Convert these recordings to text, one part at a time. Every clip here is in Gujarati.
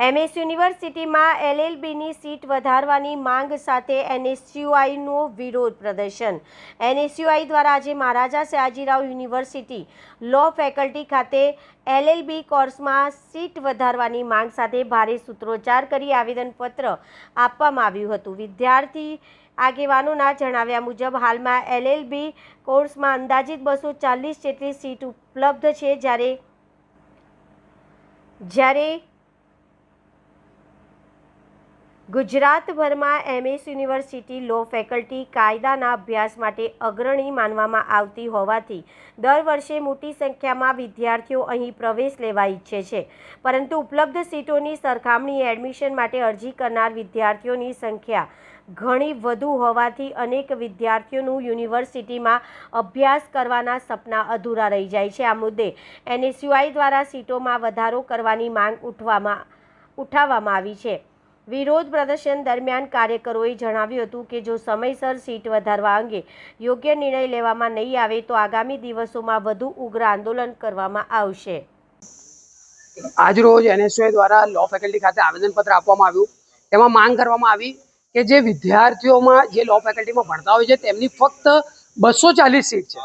એમએસ યુનિવર્સિટીમાં એલએલબીની સીટ વધારવાની માંગ સાથે એનએસયુઆઈનું વિરોધ પ્રદર્શન. એનએસયુઆઈ દ્વારા આજે મહારાજા સયાજીરાવ યુનિવર્સિટી લો ફેકલ્ટી ખાતે એલએલબી કોર્સમાં સીટ વધારવાની માંગ સાથે ભારે સૂત્રોચ્ચાર કરી આવેદનપત્ર આપવામાં આવ્યું હતું. વિદ્યાર્થી આગેવાનોના જણાવ્યા મુજબ હાલમાં એલએલબી કોર્સમાં અંદાજિત 240 જેટલી સીટ ઉપલબ્ધ છે, જ્યારે ગુજરાતભરમાં એમએસ યુનિવર્સિટી લો ફેકલ્ટી કાયદાના અભ્યાસ માટે અગ્રણી માનવામાં આવતી હોવાથી દર વર્ષે મોટી સંખ્યામાં વિદ્યાર્થીઓ અહીં પ્રવેશ લેવા ઈચ્છે છે, પરંતુ ઉપલબ્ધ સીટોની સરખામણીએ એડમિશન માટે અરજી કરનાર વિદ્યાર્થીઓની સંખ્યા ઘણી વધુ હોવાથી અનેક વિદ્યાર્થીઓનું યુનિવર્સિટીમાં અભ્યાસ કરવાના સપના અધૂરા રહી જાય છે. આ મુદ્દે એનએસયુઆઈ દ્વારા સીટોમાં વધારો કરવાની માંગ ઉઠાવવામાં આવી છે. વિરોધ પ્રદર્શન દરમિયાન કાર્યકરોએ જણાવ્યું હતું કે જો સમયસર સીટ વધારવા અંગે યોગ્ય નિર્ણય લેવામાં નહીં આવે તો આગામી દિવસોમાં વધુ ઉગ્ર આંદોલન કરવામાં આવશે. આજરોજ એનએસયુઆઈ દ્વારા લો ફેકલ્ટી ખાતે આવેદનપત્ર આપવામાં આવ્યું. તેમાં માંગ કરવામાં આવી કે જે વિદ્યાર્થીઓમાં જે લો ફેકલ્ટીમાં ભણતા હોય છે તેમની ફક્ત 240 સીટ છે.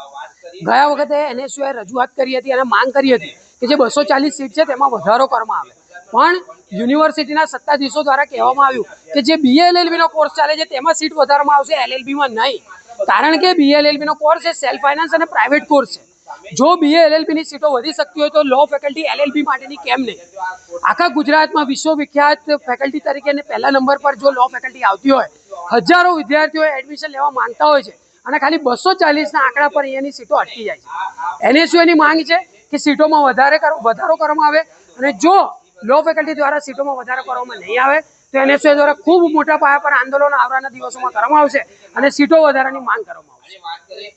ગયા વખતે એનએસયુઆઈ રજૂઆત કરી હતી અને માંગ કરી હતી કે જે 240 સીટ છે તેમાં વધારો કરવામાં આવે, પણ યુનિવર્સિટીના સત્તાધીશો દ્વારા કહેવામાં આવ્યું કે જે BA-LLB નો કોર્સ ચાલે છે તેમાં સીટ વધારવામાં આવશે, LLBમાં નહીં. કારણ કે BA-LLB નો કોર્સ એ સેલ્ફ ફાઇનાન્સ અને પ્રાઇવેટ કોર્સ છે. જો BA-LLB ની સીટો વધી શકતી હોય તો લો ફેકલ્ટી LLB માટેની કેમ નહીં? આખા ગુજરાતમાં વિશ્વવિખ્યાત ફેકલ્ટી તરીકે પહેલા નંબર પર જો લો ફેકલ્ટી આવતી હોય, હજારો વિદ્યાર્થીઓ એડમિશન લેવા માંગતા હોય છે અને ખાલી 240ના આંકડા પર અહીંયાની સીટો અટકી જાય છે. એનએસયુઆઈની માંગ છે કે સીટોમાં વધારો કરવામાં આવે, અને જો લો ફેકલ્ટી દ્વારા સીટોમાં વધારો કરવામાં નહીં આવે તો એનએસયુઆઈ દ્વારા ખૂબ મોટા પાયા પર આંદોલન આવનારા દિવસોમાં કરવામાં આવશે અને સીટો વધારાની માંગ કરવામાં આવશે.